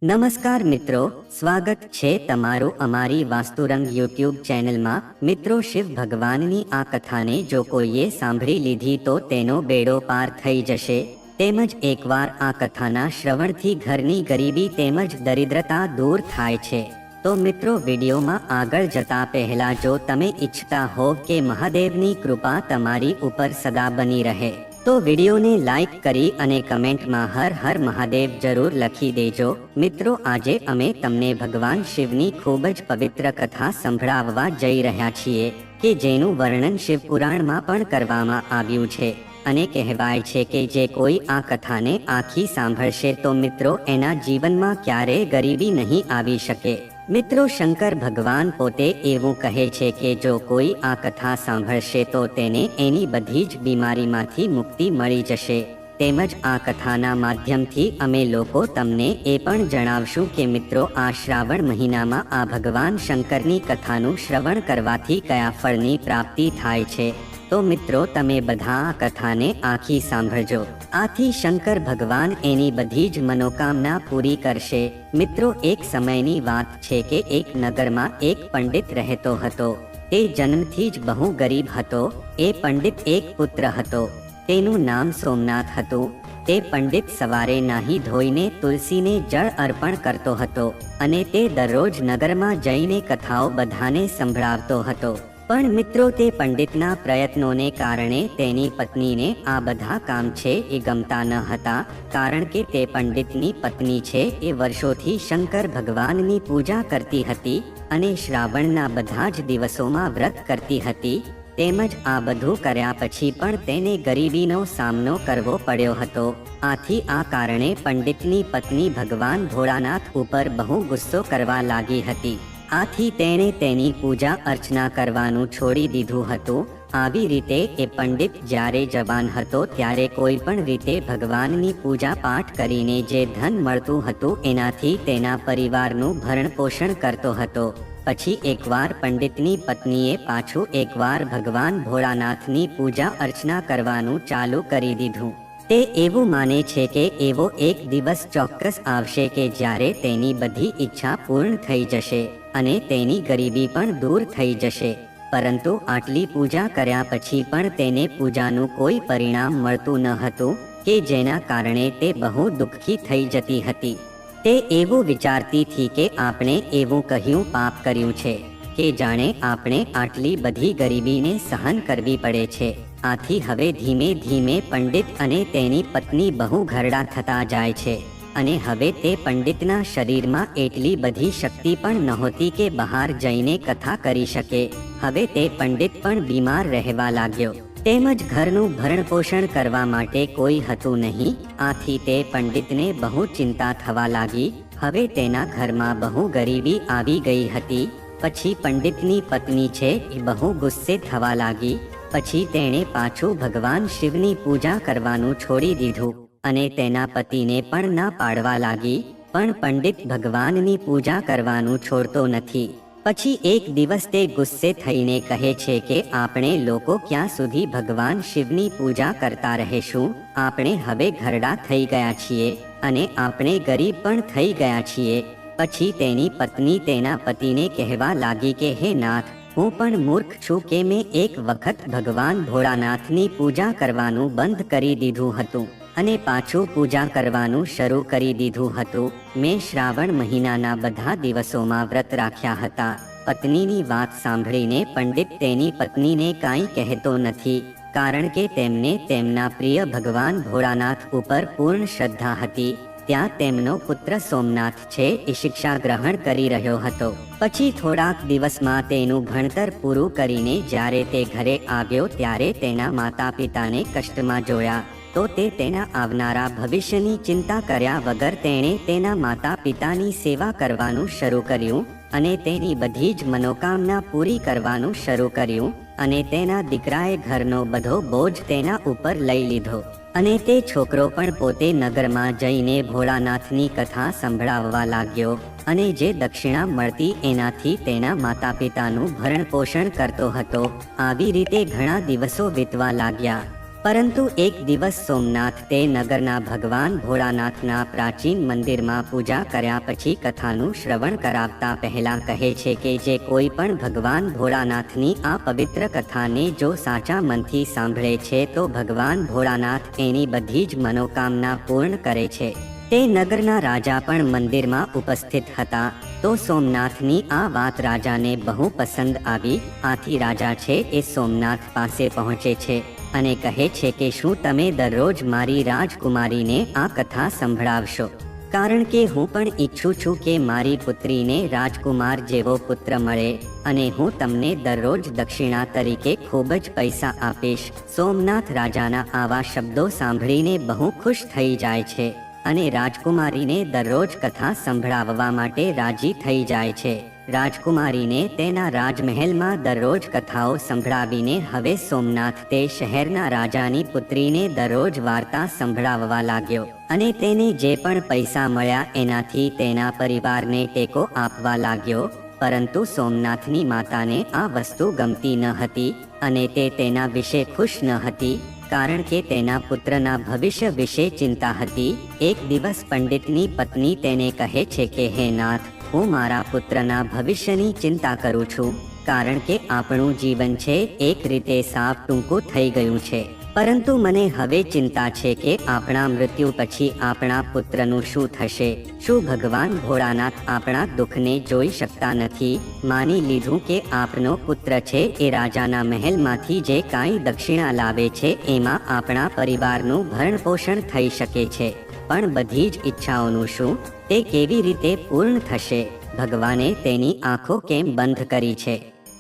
નમસ્કાર મિત્રો, સ્વાગત છે તમારું અમારી વાસ્તુરંગ યુટ્યુબ ચેનલમાં। મિત્રો, શિવ ભગવાનની આ કથાને જો કોઈએ સાંભળી લીધી તો તેનો બેડો પાર થઈ જશે। તેમજ એકવાર આ કથાના શ્રવણથી ઘરની ગરીબી તેમજ દરિદ્રતા દૂર થાય છે। તો મિત્રો, વિડીયોમાં આગળ જતા પહેલા જો તમે ઈચ્છતા હોવ કે મહાદેવની કૃપા તમારી ઉપર સદા બની રહે તો વિડીયોને લાઈક કરી અને કમેન્ટમાં હર હર મહાદેવ જરૂર લખી દેજો। મિત્રો, આજે અમે તમને ભગવાન શિવની ખૂબ જ પવિત્ર કથા સંભળાવવા જઈ રહ્યા છીએ કે જેનું વર્ણન શિવ પુરાણમાં પણ કરવામાં આવ્યું છે અને કહેવાય છે કે જે કોઈ આ કથાને આખી સાંભળશે તો મિત્રો એના જીવનમાં ક્યારેય ગરીબી નહીં આવી શકે। મિત્રો, શંકર ભગવાન પોતે એવું કહે છે કે જો કોઈ આ કથા સાંભળશે તો તેને એની બધી જ બીમારીમાંથી મુક્તિ મળી જશે। તેમજ આ કથાના માધ્યમથી અમે લોકો તમને એ પણ જણાવશું કે મિત્રો આ શ્રાવણ મહિનામાં આ ભગવાન શંકરની કથાનું શ્રવણ કરવાથી કયા ફળની પ્રાપ્તિ થાય છે। તો મિત્રો, તમે બધા આ કથાને આખી સાંભળજો, આથી શંકર ભગવાન એની બધી જ મનોકામના પૂરી કરશે। મિત્રો, એક સમયની વાત છે કે એક નગરમાં એક પંડિત રહેતો હતો। તે જન્મથી જ બહુ ગરીબ હતો। એ પંડિત એક પુત્ર હતો, તેનું નામ સોમનાથ હતું। તે પંડિત સવારે નાહી ધોઈને તુલસીને જળ અર્પણ કરતો હતો અને તે દરરોજ નગરમાં જઈને કથાઓ બધાને સંભળાવતો હતો। પણ મિત્રો, તે પંડિતના પ્રયત્નોને કારણે તેની પત્નીને આ બધા કામ છે એ ગમતા ન હતા, કારણ કે તે પંડિતની પત્ની છે એ વર્ષોથી શંકર ભગવાનની પૂજા કરતી હતી અને શ્રાવણના બધા જ દિવસોમાં વ્રત કરતી હતી। તેમજ આ બધું કર્યા પછી પણ તેને ગરીબીનો સામનો કરવો પડ્યો હતો। આથી આ કારણે પંડિતની પત્ની ભગવાન ભોળાનાથ ઉપર બહુ ગુસ્સો કરવા લાગી હતી। આથી તેણે તેની પૂજા અર્ચના કરવાનું છોડી દીધું હતું। આવી રીતે એ પંડિત જ્યારે જવાન હતો ત્યારે કોઈ પણ રીતે ભગવાનની પૂજા પાઠ કરીને જે ધન મળતું હતું એનાથી તેના પરિવારનું ભરણ પોષણ કરતો હતો। પછી એકવાર પંડિતની પત્નીએ પાછું એકવાર ભગવાન ભોળાનાથની પૂજા અર્ચના કરવાનું ચાલુ કરી દીધું। તે એવું માને છે કે એવો એક દિવસ ચોક્કસ આવશે કે જ્યારે તેની બધી ઈચ્છા પૂર્ણ થઈ જશે અને તેની ગરીબી પણ દૂર થઈ જશે। પરંતુ આટલી પૂજા કર્યા પછી પણ તેને પૂજાનું કોઈ પરિણામ મળતું ન હતું કે જેના કારણે તે બહુ દુઃખી થઈ જતી હતી। તે એવું વિચારતી હતી કે આપણે એવું કહ્યું પાપ કર્યું છે કે જાણે આપણે આટલી બધી ગરીબીને સહન કરવી પડે છે। આથી હવે ધીમે ધીમે પંડિત અને તેની પત્ની બહુ ઘરડા થતા જાય છે અને હવે તે પંડિતના શરીરમાં એટલી બધી શક્તિ પણ નહોતી કે બહાર જઈને કથા કરી શકે। હવે તે પંડિત પણ બીમાર રહેવા લાગ્યો, તેમજ ઘરનું ભરણ પોષણ કરવા માટે કોઈ હતું નહીં। આથી તે પંડિતને બહુ ચિંતા થવા લાગી। હવે તેના ઘરમાં બહુ ગરીબી આવી ગઈ હતી। પછી પંડિતની પત્ની છે એ બહુ ગુસ્સે થવા લાગી। પછી તેણે પાછું ભગવાન શિવની પૂજા કરવાનું છોડી દીધું અને તેના પતિને પણ ના પાડવા લાગી। પણ પંડિત ભગવાનની પૂજા કરવાનું છોડતો નથી। પછી એક દિવસ તે ગુસ્સે થઈને કહે છે કે આપણે લોકો ક્યાં સુધી ભગવાન શિવની પૂજા કરતા રહેશું? આપણે હવે ઘરડા થઈ ગયા છીએ અને આપણે ગરીબ પણ થઈ ગયા છીએ। પછી તેની પત્ની તેના પતિને કહેવા લાગી કે હે નાથ, હું પણ મૂર્ખ છું કે મેં એક વખત ભગવાન ભોળાનાથની પૂજા કરવાનું બંધ કરી દીધું હતું અને પાછું પૂજા કરવાનું શરૂ કરી દીધું હતું। મેં શ્રાવણ મહિનાના બધા દિવસોમાં વ્રત રાખ્યા હતા। પત્નીની વાત સાંભળીને પંડિત તેની પત્નીને કાંઈ કહેતો નથી, કારણ કે તેમને તેમના પ્રિય ભગવાન ભોળાનાથ ઉપર પૂર્ણ શ્રદ્ધા હતી। ત્યાં તેમનો પુત્ર સોમનાથ છે એ શિક્ષા ગ્રહણ કરી રહ્યો હતો। પછી થોડાક દિવસમાં તેનું ભણતર પૂરું કરીને જ્યારે તે ઘરે આવ્યો ત્યારે તેના માતા પિતાને કષ્ટમાં જોયા તો તે તેના આવનારા ભવિષ્યની ચિંતા કર્યા વગર તેણે તેના માતા પિતાની સેવા કરવાનું શરૂ કર્યું અને તેની બધી જ મનોકામના પૂરી કરવાનું શરૂ કર્યું અને તેના દીકરાએ ઘરનો બધો બોજ તેના ઉપર લઈ લીધો અને તે છોકરો પણ પોતે નગરમાં જઈને ભોળાનાથની કથા સંભળાવવા લાગ્યો અને જે દક્ષિણા મળતી એનાથી તેના માતા પિતાનું ભરણ પોષણ કરતો હતો। આવી રીતે ઘણા દિવસો વીતવા લાગ્યા। પરંતુ એક દિવસ સોમનાથ તે નગરના ભગવાન ભોળાનાથના પ્રાચીન મંદિરમાં પૂજા કર્યા પછી કથાનું શ્રવણ કરાવતા પહેલા કહે છે કે જે કોઈ પણ ભગવાન ભોળાનાથની આ પવિત્ર કથાને જો સાચા મનથી સાંભળે છે તો ભગવાન ભોળાનાથ એની બધી જ મનોકામના પૂર્ણ કરે છે। તે નગરના રાજા પણ મંદિરમાં ઉપસ્થિત હતા તો સોમનાથની આ વાત રાજાને બહુ પસંદ આવી। આથી રાજા છે એ સોમનાથ પાસે પહોંચે છે અને કહે છે કે શું તમે દરરોજ મારી રાજકુમારીને આ કથા સંભળાવશો, કારણ કે હું પણ ઈચ્છું છું કે મારી પુત્રીને રાજકુમાર જેવો પુત્ર મળે અને હું તમને દરરોજ દક્ષિણા તરીકે ખૂબ જ પૈસા આપીશ। સોમનાથ રાજાના આવા શબ્દો સાંભળીને બહુ ખુશ થઈ જાય છે અને રાજકુમારીને દરરોજ કથા સંભળાવવા માટે રાજી થઈ જાય છે। રાજકુમારીને તેના રાજમહેલમાં દરરોજ કથાઓ સંભળાવીને હવે સોમનાથ તે શહેરના રાજાની પુત્રીને દરરોજ વાર્તા સંભળાવવા લાગ્યો અને તેને જે પણ પૈસા મળ્યા એનાથી તેના પરિવારને ટેકો આપવા લાગ્યો। પરંતુ સોમનાથની માતાને આ વસ્તુ ગમતી ન હતી અને તે તેના વિશે ખુશ ન હતી, કારણ કે તેના પુત્રના ભવિષ્ય વિશે ચિંતા હતી। એક દિવસ પંડિતની પત્ની તેને કહે છે કે હે નાથ, હું મારા પુત્રના ભવિષ્યની ચિંતા કરું છું, કારણ કે આપણું જીવન છે એક રીતે સાવ ટૂંકું થઈ ગયું છે, પરંતુ મને હવે ચિંતા છે કે આપણા મૃત્યુ પછી આપણા પુત્રનું શું થશે। શું ભગવાન ભોળાનાથ આપણા દુઃખને જોઈ શકતા નથી? માની લીધું કે આપનો પુત્ર છે એ રાજાના મહેલમાંથી જે કાંઈ દક્ષિણા લાવે છે એમાં આપણા પરિવારનું ભરણપોષણ થઈ શકે છે, પણ બધી જ ઈચ્છાઓનું શું? તે કેવી રીતે પૂર્ણ થશે? ભગવાને તેની આંખો કેમ બંધ કરી છે?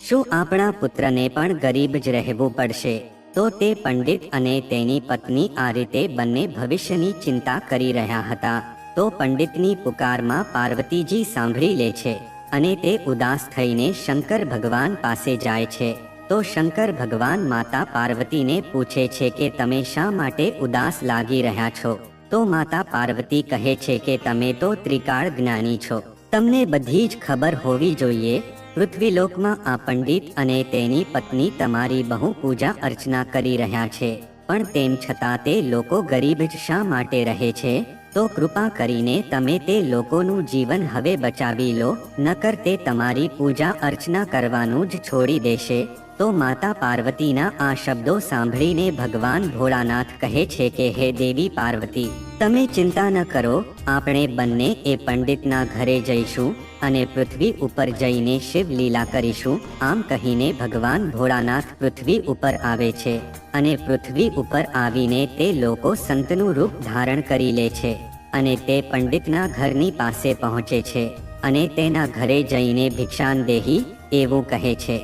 શું આપણા પુત્રને પણ ગરીબ જ રહેવું પડશે? તો તે પંડિત અને તેની પત્ની આ રીતે બંને ભવિષ્યની ચિંતા કરી રહ્યા હતા તો પંડિતની પુકારમાં પાર્વતીજી સાંભળી લે છે અને તે ઉદાસ થઈને શંકર ભગવાન પાસે જાય છે। તો શંકર ભગવાન માતા પાર્વતીને પૂછે છે કે તમે શા માટે ઉદાસ લાગી રહ્યા છો? તો માતા પાર્વતી કહે છે કે તમે તો ત્રિકાળ જ્ઞાની છો, તમને બધી જ ખબર હોવી જોઈએ। પૃથ્વીલોકમાં આ પંડિત અને તેની પત્ની તમારી બહુ પૂજા અર્ચના કરી રહ્યા છે, પણ તેમ છતાં તે લોકો ગરીબ જ શા માટે રહે છે? તો કૃપા કરીને તમે તે લોકોનું જીવન હવે બચાવી લો, નકર તે તમારી પૂજા અર્ચના કરવાનું જ છોડી દેશે। તો માતા પાર્વતીના આ શબ્દો સાંભળીને ભગવાન ભોળાનાથ કહે છે કે હે દેવી પાર્વતી, તમે ચિંતા ન કરો, આપણે બંને એ પંડિતના ઘરે જઈશું અને પૃથ્વી ઉપર જઈને શિવ લીલા કરીશું। આમ કહીને ભગવાન ભોળાનાથ પૃથ્વી ઉપર આવે છે અને પૃથ્વી ઉપર આવીને તે લોકો સંતનું રૂપ ધારણ કરી લે છે અને તે પંડિતના ઘરની પાસે પહોંચે છે અને તેના ઘરે જઈને ભિક્ષાનદેહી એવું કહે છે।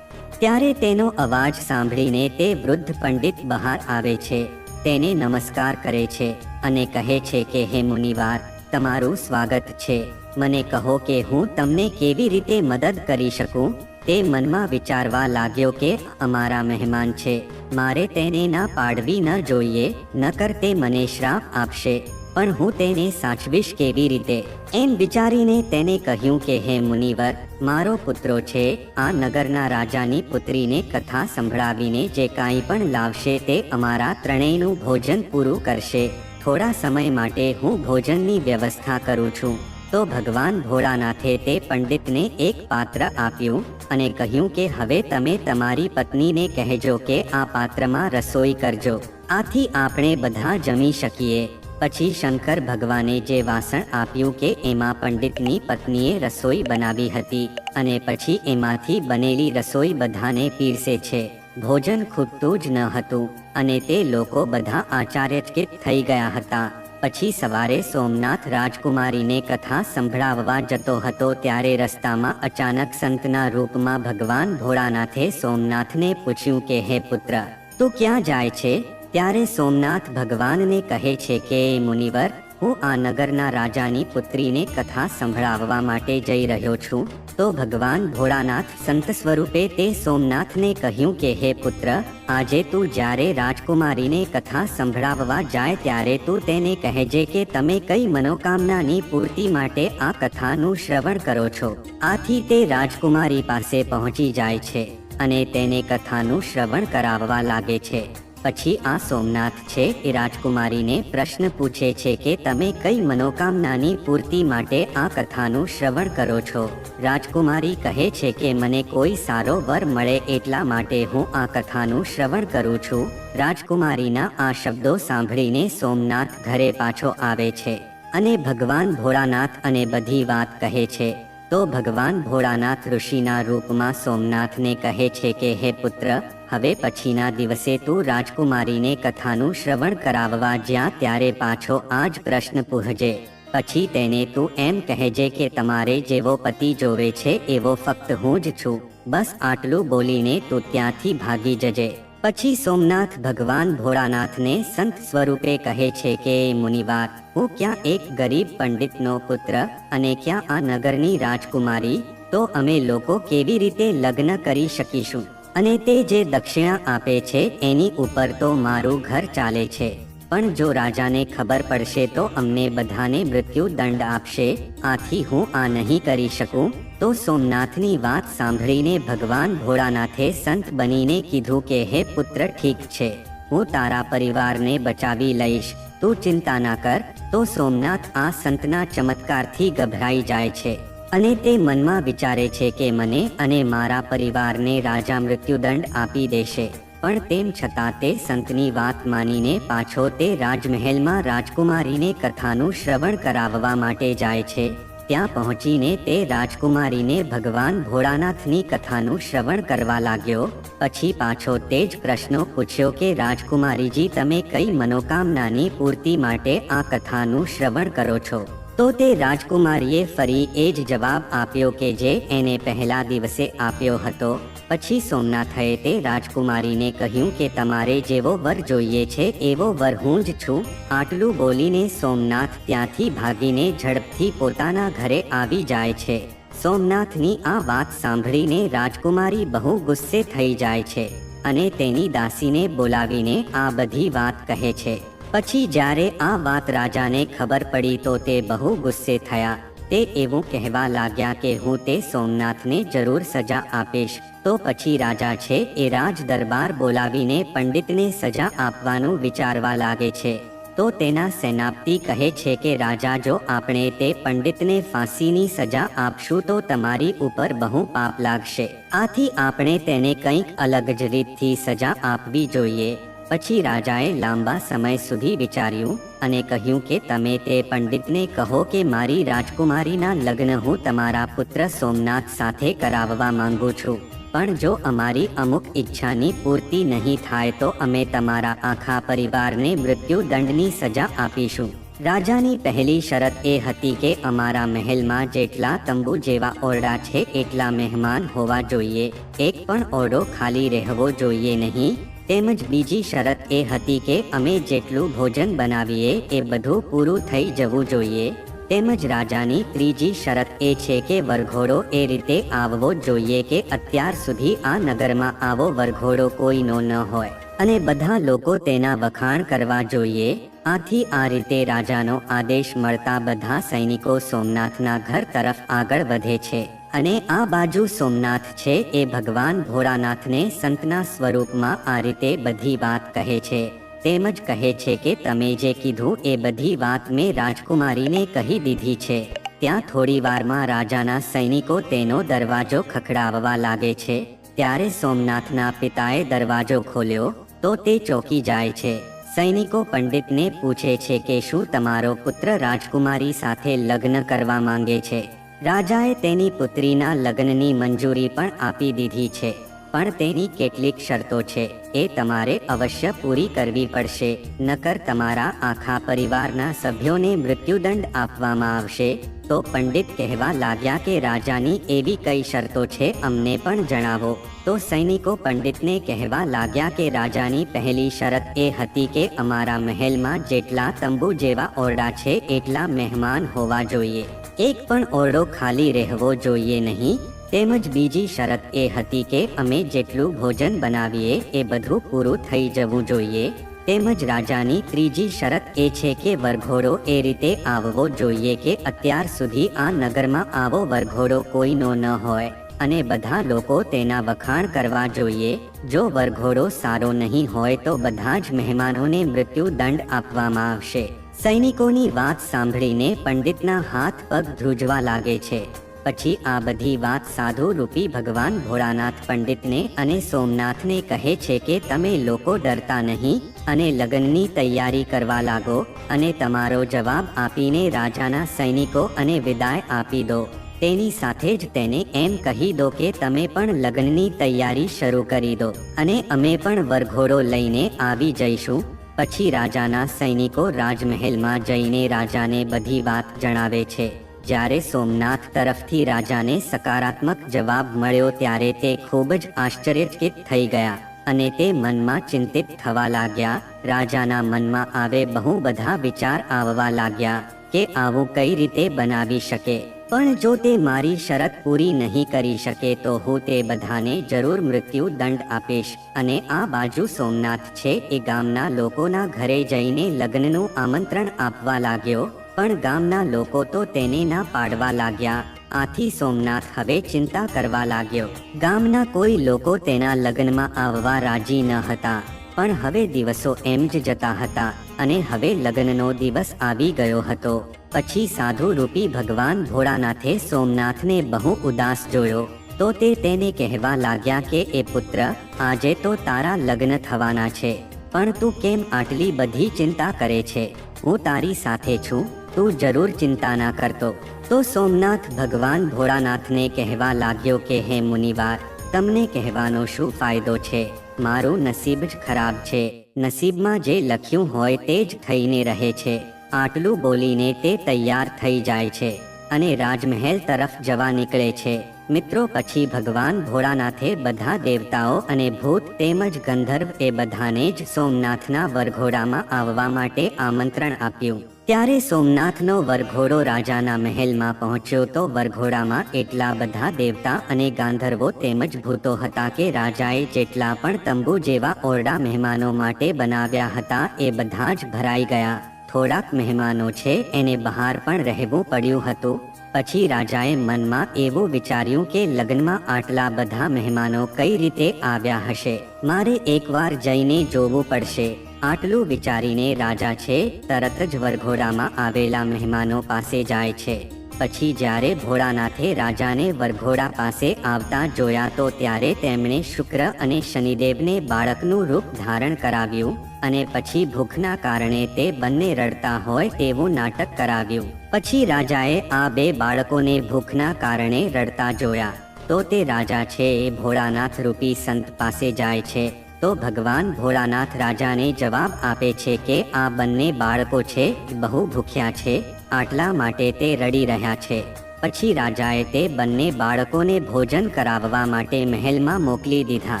ત્યારે તેનો અવાજ સાંભળીને તે વૃદ્ધ પંડિત બહાર આવે છે, તેને નમસ્કાર કરે છે અને કહે છે કે હે મુનિવાર, તમારું સ્વાગત છે, મને કહો કે હું તમને કેવી રીતે મદદ કરી શકું? તે મનમાં વિચારવા લાગ્યો કે અમારા મહેમાન છે, મારે તેને ના પાડવી ન જોઈએ, નકર તે મને શ્રાપ આપશે, પણ હું તેને સાચવીશ કેવી રીતે? એમ વિચારીને તેને કહ્યું કે હે મુનિવર, મારો પુત્રો છે આ નગરના રાજાની પુત્રીને કથા સંભળાવીને જે કાંઈ પણ લાવશે તે અમારા ત્રણેયનું ભોજન પૂરું કરશે। થોડા સમય માટે હું ભોજનની વ્યવસ્થા કરું છું। તો ભગવાન ભોળાનાથે તે પંડિતને એક પાત્ર આપ્યું અને કહ્યું કે હવે તમે તમારી પત્નીને કહેજો કે આ પાત્રમાં રસોઈ કરજો, આથી આપણે બધા જમી શકીએ। પછી શંકર ભગવાને જે વાસણ આપ્યું કે એમાં પંડિતની પત્નીએ રસોઈ બનાવી હતી અને પછી એમાંથી બનેલી રસોઈ બધાને પીરસે છે। ભોજન ખૂટતું જ ન હતું અને તે લોકો બધા આશ્ચર્યચકિત થઈ ગયા હતા। પછી સવારે સોમનાથ રાજકુમારીને કથા સંભળાવવા જતો હતો ત્યારે રસ્તામાં અચાનક સંતના રૂપમાં ભગવાન ભોળાનાથે સોમનાથને પૂછ્યું કે હે પુત્ર, તું ક્યાં જાય છે? ત્યારે સોમનાથ ભગવાનને કહે છે કે મુનિવર, હું આ નગરના રાજાની પુત્રીને કથા સંભળાવવા માટે જઈ રહ્યો છું। તો ભગવાન ભોળાનાથ સંત સ્વરૂપે તે સોમનાથને કહ્યું કે હે પુત્ર, આજે તું જ્યારે રાજકુમારીને કથા સંભળાવવા જાય ત્યારે તું તેને કહેજે કે તમે કઈ મનોકામનાની પૂર્તિ માટે આ કથાનું શ્રવણ કરો છો। આથી તે રાજકુમારી પાસે પહોંચી જાય છે અને તેને કથાનું શ્રવણ કરાવવા લાગે છે। પછી આ સોમનાથ છે એ રાજકુમારીને પ્રશ્ન પૂછે છે કે તમે કઈ મનોકામનાની પૂર્તિ માટે આ કથાનું શ્રવણ કરો છો? રાજકુમારી કહે છે કે મને કોઈ સારો વર મળે એટલા માટે હું આ કથાનું શ્રવણ કરું છું. રાજકુમારીના આ શબ્દો સાંભળીને સોમનાથ ઘરે પાછો આવે છે અને ભગવાન ભોળાનાથ અને બધી વાત કહે છે. તો ભગવાન ભોળાનાથ ઋષિના રૂપમાં સોમનાથને કહે છે કે હે પુત્ર, હવે પછીના દિવસે તું રાજકુમારીને કથાનું શ્રવણ કરાવવા જ્યાં ત્યારે પાછો આ જ પ્રશ્ન પૂછજે. પછી તેને તું એમ કહેજે કે તમારે જેવો પતિ જોવે છે એવો ફક્ત હું જ છું. બસ આટલું બોલીને તું ત્યાંથી ભાગી જજે. પછી સોમનાથ ભગવાન ભોળાનાથને સંત સ્વરૂપે કહે છે કે મુનિવાર, હું ક્યાં એક ગરીબ પંડિતનો પુત્ર અને ક્યાં આ નગરની રાજકુમારી, તો અમે લોકો કેવી રીતે લગ્ન કરી શકીશું? અને તે જે દક્ષિણા આપે છે એની ઉપર તો મારું ઘર ચાલે છે. પણ જો રાજાને ખબર પડશે તો અમને બધાને મૃત્યુ દંડ આપશે. આથી હું આ નહીં કરી શકું. તો સોમનાથની વાત સાંભળીને ભગવાન ભોળાનાથે સંત બનીને કીધું કે હે પુત્ર, ઠીક છે, હું તારા પરિવારને બચાવી લઈશ, તું ચિંતા ના કર. તો સોમનાથ આ સંતના ચમત્કારથી ગભરાઈ જાય છે અને તે મનમાં વિચારે છે કે મને અને મારા પરિવારને રાજા મૃત્યુદંડ આપી દેશે. પણ તેમ છતાં તે સંતની વાત માનીને પાછો તે રાજમહેલમાં રાજકુમારીને કથાનું શ્રવણ કરાવવા માટે જાય છે. ત્યાં પહોંચીને તે રાજકુમારીને ભગવાન ભોળાનાથની કથાનું શ્રવણ કરવા લાગ્યો. પછી પાછો તે જ પ્રશ્નો પૂછ્યો કે રાજકુમારીજી, તમે કઈ મનોકામનાની પૂર્તિ માટે આ કથાનું શ્રવણ કરો છો? તો તે રાજકુમારીએ ફરી એ જ જવાબ આપ્યો કે જે એને પહેલા દિવસે આપ્યો હતો. પછી સોમનાથે તે રાજકુમારીને કહ્યું કે તમારે જેવો વર જોઈએ છે એવો વર હું જ છું. આટલું બોલીને સોમનાથ ત્યાંથી ભાગીને ઝડપથી પોતાના ઘરે આવી જાય છે. સોમનાથની આ વાત સાંભળીને રાજકુમારી બહુ ગુસ્સે થઈ જાય છે અને તેની દાસીને બોલાવીને આ બધી વાત કહે છે. પછી જ્યારે આ વાત રાજાને ખબર પડી તો તે બહુ ગુસ્સે થયા. તે એવું કહેવા લાગ્યા કે હું તે સોમનાથને જરૂર સજા આપીશ. તો પછી રાજા છે એ રાજ દરબાર બોલાવીને પંડિતને સજા આપવાનું વિચારવા લાગે છે. તો તેના સેનાપતિ કહે છે કે રાજા, જો આપણે તે પંડિતને ફાંસીની સજા આપશું તો તમારી ઉપર બહુ પાપ લાગશે. આથી આપણે તેને કંઈક અલગ જ રીતથી સજા આપવી જોઈએ. પછી રાજાએ લાંબા સમય સુધી વિચાર્યું અને કહ્યું કે તમે તે પંડિતને કહો કે મારી રાજકુમારીના લગ્ન હું તમારા પુત્ર સોમનાથ સાથે કરાવવા માંગુ છું. પણ જો અમારી અમુક ઈચ્છાની પૂર્તિ નહીં થાય તો અમે તમારા આખા પરિવારને મૃત્યુદંડની સજા આપીશું. રાજાની પહેલી શરત એ હતી કે અમારા મહેલમાં જેટલા તંબુ જેવા ઓરડા છે એટલા મહેમાન હોવા જોઈએ. એક પણ ઓરડો ખાલી રહેવો જોઈએ નહીં. તેમજ બીજી શરત એ હતી કે અમે જેટલું ભોજન બનાવીએ એ બધું પૂરું થઈ જવું જોઈએ. તેમજ રાજાની ત્રીજી શરત એ છે કે વરઘોડો એ રીતે આવવો જોઈએ કે અત્યાર સુધી આ નગરમાં આવો વરઘોડો કોઈનો ન હોય અને બધા લોકો તેના વખાણ કરવા જોઈએ. આથી આ રીતે રાજાનો આદેશ મળતા બધા સૈનિકો સોમનાથના ઘર તરફ આગળ વધે છે અને આ બાજુ સોમનાથ છે એ ભગવાન ભોળાનાથને સંતના સ્વરૂપમાં આ રીતે બધી વાત કહે છે. તેમજ કહે છે કે તમે જે કીધું એ બધી વાત મેં રાજકુમારીને કહી દીધી છે. ત્યાં થોડી વારમાં રાજાના સૈનિકો તેનો દરવાજો ખખડાવવા લાગે છે. ત્યારે સોમનાથના પિતાએ દરવાજો ખોલ્યો તો તે ચોંકી જાય છે. સૈનિકો પંડિતને પૂછે છે કે શું તમારો પુત્ર રાજકુમારી સાથે લગ્ન કરવા માંગે છે? રાજાએ તેની પુત્રીના લગ્નની મંજૂરી પણ આપી દીધી છે, પણ તેની કેટલીક શરતો છે એ તમારે અવશ્ય પૂરી કરવી પડશે, નકર તમારા આખા પરિવારના સભ્યોને મૃત્યુદંડ આપવામાં આવશે. તો પંડિત કહેવા લાગ્યા કે રાજાની એવી કઈ શરતો છે, અમને પણ જણાવો. તો સૈનિકો પંડિતને કહેવા લાગ્યા કે રાજાની પહેલી શરત એ હતી કે અમારા મહેલમાં જેટલા તંબુ જેવા ઓરડા છે એટલા મહેમાન હોવા જોઈએ, એક પણ ઓરડો ખાલી રહેવો જોઈએ નહીં. તેમજ બીજી શરત એ હતી કે અમે જેટલું ભોજન બનાવીએ એ બધું પૂરું થઈ જવું જોઈએ. તેમજ રાજાની ત્રીજી શરત એ છે કે વરઘોડો એ રીતે આવવો જોઈએ કે અત્યાર સુધી આ નગરમાં આવો વરઘોડો કોઈનો ન હોય. અને બધા લોકો તેના વખાણ કરવા જોઈએ. જો વરઘોડો સારો નહીં હોય તો બધા જ મહેમાનોને મૃત્યુ દંડ આપવામાં આવશે. સૈનિકોની વાત સાંભળીને પંડિતના હાથ પગ ધ્રુજવા લાગે છે. પછી આ બધી વાત સાધુ રૂપી ભગવાન ભોળાનાથ પંડિતને અને સોમનાથને કહે છે કે તમે લોકો ડરતા નહીં અને લગ્નની તૈયારી કરવા લાગો અને તમારો જવાબ આપીને રાજાના સૈનિકો અને વિદાય આપી દો. તેની સાથે જ તેને એમ કહી દો કે તમે પણ લગ્નની તૈયારી શરૂ કરી દો અને અમે પણ વરઘોડો લઈને આવી જઈશું. પછી રાજાના સૈનિકો રાજમહેલમાં જઈને રાજાને બધી વાત જણાવે છે. જ્યારે સોમનાથ તરફથી રાજાને સકારાત્મક જવાબ મળ્યો ત્યારે તે ખૂબ જ આશ્ચર્યચકિત થઈ ગયા અને તે મનમાં ચિંતિત થવા લાગ્યા. રાજાના મનમાં આવે બહુ બધા વિચાર આવવા લાગ્યા કે આવું કઈ રીતે બનાવી શકે, પણ જો તે મારી શરત પૂરી નહીં કરી શકે તો હું તે બધાને જરૂર મૃત્યુ દંડ આપીશ. અને આ બાજુ સોમનાથ છે એ ગામના લોકોના ઘરે જઈને લગ્નનું આમંત્રણ આપવા લાગ્યો, પણ ગામના લોકો તો તેને ના પાડવા લાગ્યા. આથી સોમનાથ હવે ચિંતા કરવા લાગ્યો. ગામના કોઈ લોકો તેના લગ્નમાં આવવા રાજી ન હતા, પણ હવે દિવસો એમ જ જતા હતા અને હવે લગ્નનો દિવસ આવી ગયો હતો. પછી સાધુ રૂપી ભગવાન ભોળાનાથે સોમનાથને બહુ ઉદાસ જોયો તો તે તેને કહેવા લાગ્યા કે એ પુત્ર, આજે તો તારા લગ્ન થવાના છે, પણ તું કેમ આટલી બધી ચિંતા કરે છે? હું તારી સાથે છું, તું જરૂર ચિંતા ના કરતો. તો સોમનાથ ભગવાન ભોળાનાથને કહેવા લાગ્યો કે હે મુનિવાર, તમને કહેવાનો શું ફાયદો છે? મારું નસીબ જ ખરાબ છે. નસીબમાં જે લખ્યું હોય તે જ થઈને રહે છે. આટલું બોલીને તે તૈયાર થઈ જાય છે અને રાજમહેલ તરફ જવા નીકળે છે. મિત્રો, પછી ભગવાન ભોળાનાથે બધા દેવતાઓ અને ભૂત તેમજ ગંધર્વ એ બધાને જ સોમનાથના વરઘોડામાં આવવા માટે આમંત્રણ આપ્યું. ત્યારે સોમનાથનો વરઘોડો રાજાના મહેલમાં પહોંચ્યો તો વરઘોડામાં એટલા બધા દેવતા અને ગાંધર્વો તેમજ ભૂતો હતા કે રાજાએ જેટલા પણ તંબુ જેવા ઓરડા મહેમાનો માટે બનાવ્યા હતા એ બધા જ ભરાઈ ગયા. થોડાક મહેમાનો છે એને બહાર પણ રહેવું પડ્યું હતું. પછી રાજાએ મનમાં એવું વિચાર્યું કે લગ્નમાં આટલા બધા મહેમાનો કઈ રીતે આવ્યા હશે, મારે એકવાર જઈને જોવું પડશે. આટલું વિચારીને રાજા છે તરત જ વરઘોડામાં આવેલા મહેમાનો પાસે જાય છે. પછી જ્યારે ભોળાનાથે રાજાને વરઘોડા પાસે આવતા જોયા તો ત્યારે તેમણે શુક્ર અને શનિદેવને બાળકનું રૂપ ધારણ કરાવ્યું અને પછી ભૂખના કારણે તે બંને રડતા હોય તેવું નાટક કરાવ્યું. પછી રાજાએ આ બે બાળકોને ભૂખના કારણે રડતા જોયા તો તે રાજા છે એ ભોળાનાથ રૂપી સંત પાસે જાય છે. તો ભગવાન ભોળાનાથ રાજાને જવાબ આપે છે કે આ બંને બાળકો છે બહુ ભૂખ્યા છે, આટલા માટે તે રડી રહ્યા છે. પછી રાજાએ તે બંને બાળકોને ભોજન કરાવવા માટે મહેલમાં મોકલી દીધા.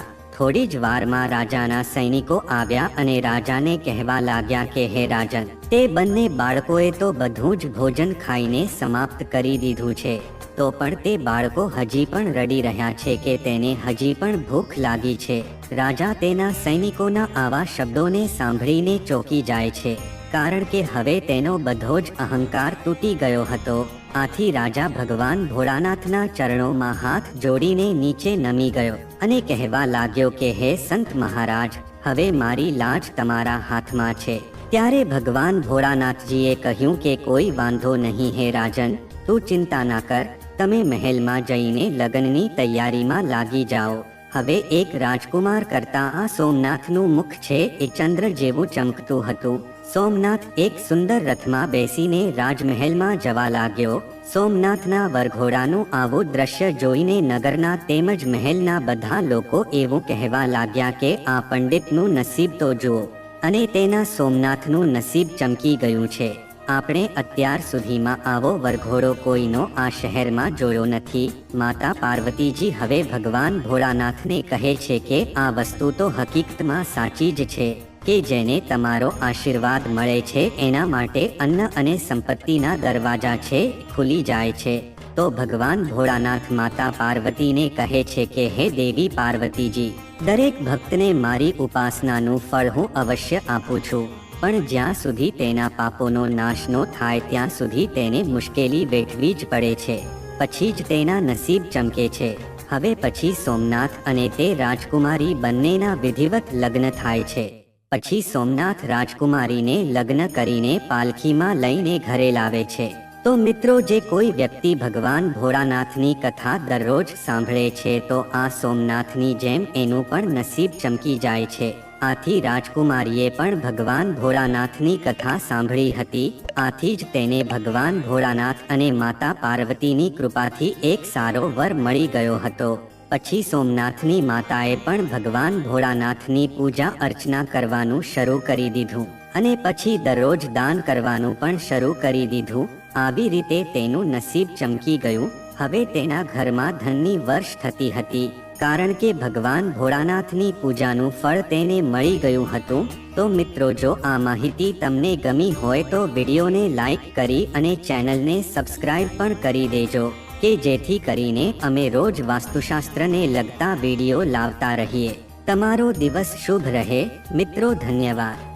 થોડી જ વારમાં રાજાના સૈનિકો આવ્યા અને રાજાને કહેવા લાગ્યા કે હે રાજન, તે બંને બાળકોએ તો બધું જ ભોજન ખાઈને સમાપ્ત કરી દીધું છે, તો પણ તે બાળકો હજી પણ રડી રહ્યા છે કે તેને હજી પણ ભૂખ લાગી છે. રાજા તેના સૈનિકોના આવા શબ્દોને સાંભળીને ચોંકી જાય છે, કારણ કે હવે તેનો બધો જ અહંકાર તૂટી ગયો હતો. આથી રાજા ભગવાન ભોળાનાથના ચરણોમાં હાથ જોડીને નીચે નમી ગયો અને કહેવા લાગ્યો કે હે સંત મહારાજ, હવે મારી લાજ તમારા હાથમાં છે. ત્યારે ભગવાન ભોળાનાથજીએ કહ્યું કે કોઈ વાંધો નહીં હે રાજન, તું ચિંતા ના કર, તમે મહેલમાં જઈને લગ્નની તૈયારીમાં લાગી જાઓ. હવે એક રાજકુમાર કરતા આ સોમનાથનું મુખ છે એ ચંદ્ર જેવું ચમકતું હતું. સોમનાથ એક સુંદર રથમાં બેસીને રાજમહેલમાં જવા લાગ્યો. સોમનાથના વરઘોડાનું આવું દ્રશ્ય જોઈને નગરના તેમજ મહેલના બધા લોકો એવું કહેવા લાગ્યા કે આ પંડિતનું નસીબ તો જુઓ, અને તેના સોમનાથનું નસીબ ચમકી ગયું છે. આપણે અત્યાર સુધીમાં આવો વરઘોડો કોઈનો આ શહેરમાં જોયો નથી. માતા પાર્વતીજી હવે ભગવાન ભોળાનાથને કહે છે કે આ વસ્તુ તો હકીકતમાં સાચી જ છે કે જેને તમારો આશીર્વાદ મળે છે એના માટે અન્ન અને સંપત્તિના દરવાજા છે ખુલી જાય છે. તો ભગવાન ભોળાનાથ માતા પાર્વતીને કહે છે કે હે દેવી પાર્વતીજી, દરેક ભક્તને મારી ઉપાસનાનું ફળ હું અવશ્ય આપું છું, પણ જ્યાં સુધી તેના પાપોનો નાશ ન થાય ત્યાં સુધી તેને મુશ્કેલી વેઠવી જ પડે છે, પછી જ તેના નસીબ ચમકે છે. હવે પછી સોમનાથ અને તે રાજકુમારી બંનેના વિધિવત લગ્ન થાય છે. પછી સોમનાથ રાજકુમારીને લગ્ન કરીને પાલખીમાં લઈને ઘરે લાવે છે. તો મિત્રો, જે કોઈ વ્યક્તિ ભગવાન ભોળાનાથની કથા દરરોજ સાંભળે છે તો આ સોમનાથની જેમ એનું પણ નસીબ ચમકી જાય છે. આથી રાજકુમારીએ પણ ભગવાન ભોળાનાથની કથા સાંભળી હતી. આથી જ તેને ભગવાન ભોળાનાથ અને માતા પાર્વતીની કૃપાથી એક સારો વર મળી ગયો હતો. પછી સોમનાથની માતાએ પણ ભગવાન ભોળાનાથની પૂજા અર્ચના કરવાનું શરૂ કરી દીધું અને પછી દરરોજ દાન કરવાનું પણ શરૂ કરી દીધું. આવી રીતે તેનું નસીબ ચમકી ગયું. હવે તેના ઘરમાં ધનની વર્ષ થતી હતી, કારણ કે ભગવાન ભોળાનાથની પૂજાનું ફળ તેને મળી ગયું હતું. તો મિત્રો, જો આ માહિતી તમને ગમી હોય તો વિડીયોને લાઈક કરી અને ચેનલને સબસ્ક્રાઇબ પણ કરી દેજો, કે જેથી કરીને અમે રોજ વાસ્તુશાસ્ત્રને લગતા વિડીયો લાવતા રહીએ. તમારો દિવસ શુભ રહે મિત્રો. ધન્યવાદ.